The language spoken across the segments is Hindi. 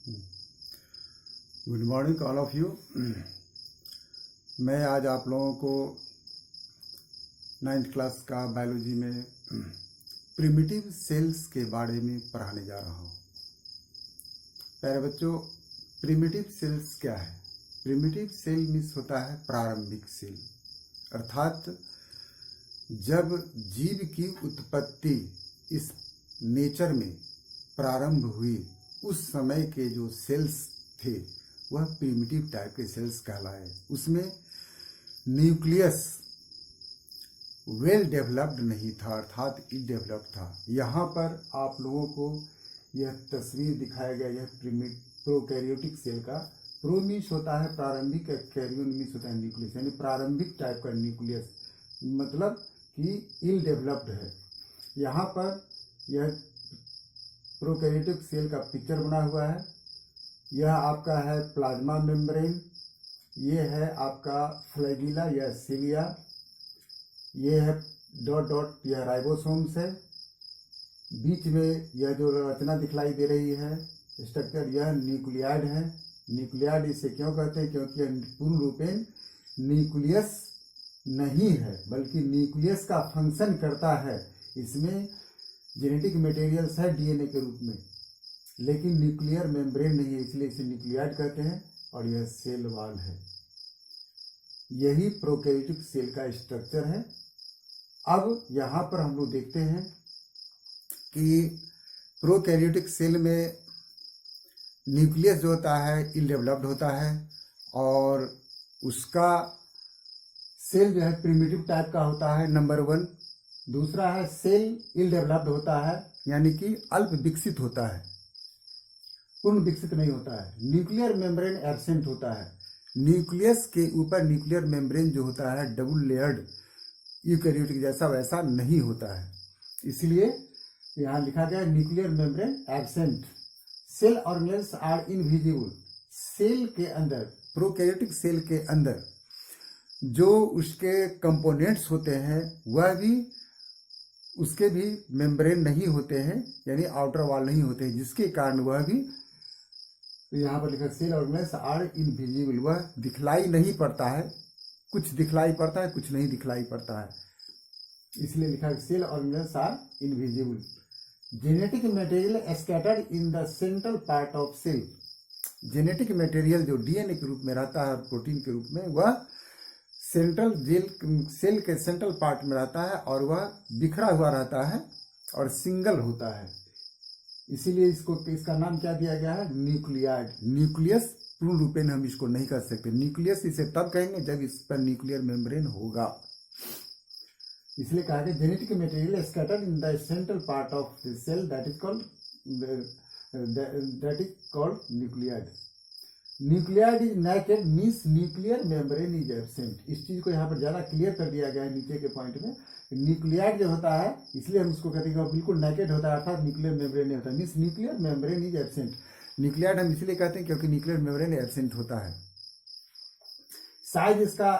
Good morning all of you. मैं आज आप लोगों को 9th क्लास का बायोलॉजी में प्रिमिटिव सेल्स के बारे में पढ़ाने जा रहा हूँ। प्यारे बच्चों, प्रिमिटिव सेल्स क्या है? प्रिमिटिव सेल मीन्स होता है प्रारंभिक सेल, अर्थात जब जीव की उत्पत्ति इस नेचर में प्रारंभ हुई उस समय के जो सेल्स थे वह प्रिमिटिव टाइप के सेल्स कहलाए। उसमें न्यूक्लियस वेल डेवलप्ड नहीं था, अर्थात इल डेवलप्ड था। यहाँ पर आप लोगों को यह तस्वीर दिखाया गया, यह प्रोकैरियोटिक सेल का। प्रो मीन्स होता है प्रारंभिक, कैरियन मीन्स होता है न्यूक्लियस, यानी प्रारंभिक टाइप का न्यूक्लियस, मतलब कि इल डेवलप्ड है। यहाँ पर यह प्रोकैरियोटिक सेल का पिक्चर बना हुआ है। यह आपका है प्लाज्मा मेम्ब्रेन, ये है आपका फ्लैगिला या सिलिया, ये है डॉट डॉट, यह राइबोसोम्स है। बीच में यह जो रचना दिखलाई दे रही है स्ट्रक्चर, यह न्यूक्लियाइड है। न्यूक्लियाइड इसे क्यों कहते हैं? क्योंकि यह पूर्ण रूपेण न्यूक्लियस नहीं है, बल्कि न्यूक्लियस का फंक्शन करता है। इसमें जेनेटिक मटेरियल्स है डीएनए के रूप में, लेकिन न्यूक्लियर मेम्ब्रेन नहीं है, इसलिए इसे न्यूक्लियाइड कहते हैं। और यह सेल वॉल है। यही प्रोकैरियोटिक सेल का स्ट्रक्चर है। अब यहाँ पर हम लोग देखते हैं कि प्रोकैरियोटिक सेल में न्यूक्लियस जो होता है इल डेवलप्ड होता है, और उसका सेल जो है प्रिमिटिव टाइप का होता है, नंबर 1। दूसरा है सेल इल डेवलप्ड होता है, यानी कि अल्प विकसित होता है, पूर्ण विकसित नहीं होता है। न्यूक्लियर मेम्ब्रेन एब्सेंट होता है। न्यूक्लियस के ऊपर न्यूक्लियर मेम्ब्रेन जो होता है डबल लेयर्ड यूकैरियोटिक जैसा वैसा नहीं होता है, इसलिए यहाँ लिखा गया nuclear membrane absent. Cell organelles are invisible. Cell के अंदर, प्रोकैरियोटिक सेल के अंदर जो उसके कंपोनेंट्स होते हैं वह भी, उसके भी मेम्ब्रेन नहीं होते हैं, यानी आउटर वॉल नहीं होते हैं, जिसके कारण वह भी, तो यहाँ पर लिखा सेल ऑर्गेनेल्स आर इनविजिबल, वह दिखलाई नहीं पड़ता है। कुछ दिखलाई पड़ता है, कुछ नहीं दिखलाई पड़ता है, इसलिए लिखा है cell organelles are invisible. Genetic material scattered in the central part of cell. Genetic material जो डीएनए के रूप में रहता है, प्रोटीन के रूप में, वह सेल के सेंट्रल पार्ट में रहता है और वह बिखरा हुआ रहता है और सिंगल होता है। इसीलिए इसका नाम क्या दिया गया है? न्यूक्लियाइड। न्यूक्लियस पूर्ण रूपेण हम इसको नहीं कर सकते। न्यूक्लियस इसे तब कहेंगे जब इस पर न्यूक्लियर मेम्ब्रेन होगा। इसलिए कहा गया genetic material scattered in the central part of the cell, that is called nucleoid. Nucleoid is naked means nuclear membrane is absent. इस चीज को यहाँ पर ज्यादा क्लियर कर दिया गया है नीचे के पॉइंट में। न्यूक्लियाइड जो होता है, इसलिए हम उसको कहते हैं बिल्कुल नेकेड होता है, अर्थात न्यूक्लियर मेम्ब्रेन नहीं होता, means nuclear membrane is absent. Nuclide हम इसलिए कहते हैं क्योंकि न्यूक्लियर मेम्ब्रेन एब्सेंट होता है। साइज इसका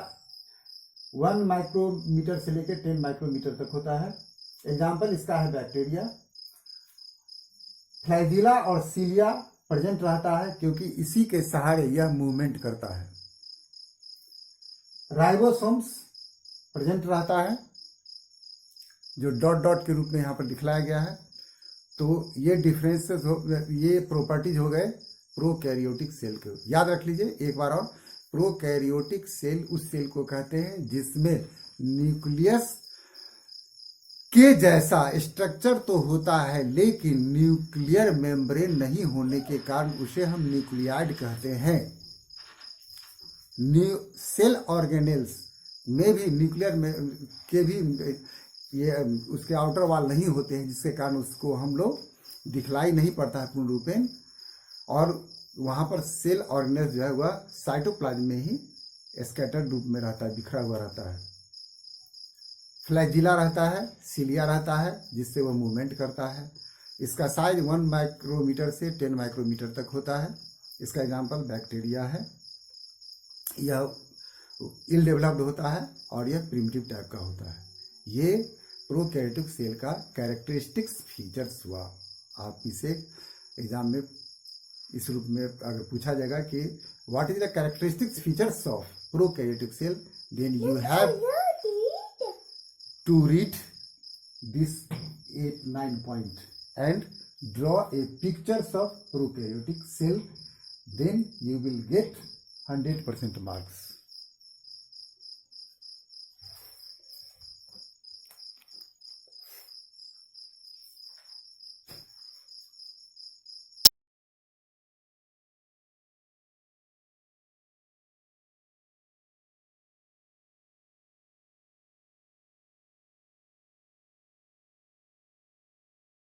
1 माइक्रोमीटर से लेकर 10 माइक्रोमीटर तक होता है। एग्जाम्पल इसका है बैक्टीरिया। फ्लैजिला और सीलिया प्रेजेंट रहता है क्योंकि इसी के सहारे यह मूवमेंट करता है। राइबोसोम्स प्रेजेंट रहता है, जो डॉट डॉट के रूप में यहाँ पर दिखलाया गया है। तो ये डिफरेंसेस ये प्रॉपर्टीज हो गए प्रोकैरियोटिक सेल के। याद रख लीजिए एक बार और, प्रोकैरियोटिक सेल उस सेल को कहते हैं जिसमें न्यूक्लियस के जैसा स्ट्रक्चर तो होता है, लेकिन न्यूक्लियर मेम्ब्रेन नहीं होने के कारण उसे हम न्यूक्लियाइड कहते हैं। सेल ऑर्गेनेल्स में भी न्यूक्लियर के भी ये उसके आउटर वॉल नहीं होते हैं, जिसके कारण उसको हम लोग दिखलाई नहीं पड़ता है पूर्ण रूपेण, और वहाँ पर सेल ऑर्गेनेल्स जो है वह साइटोप्लाज्म में ही स्कैटर्ड रूप में रहता है, बिखरा हुआ रहता है। फ्लैजिला रहता है, सीलिया रहता है, जिससे वह मूवमेंट करता है। इसका साइज 1 माइक्रोमीटर से 10 माइक्रोमीटर तक होता है। इसका एग्जाम्पल बैक्टीरिया है। यह इल डेवलप्ड होता है और यह प्रिमिटिव टाइप का होता है। ये प्रोकैरियोटिक सेल का कैरेक्टरिस्टिक्स फीचर्स हुआ। आप इसे एग्जाम में इस रूप में अगर पूछा जाएगा कि what is the characteristics features of prokaryotic cell, then you have to read this 8-9 point and draw a pictures of prokaryotic cell, then you will get 100% marks.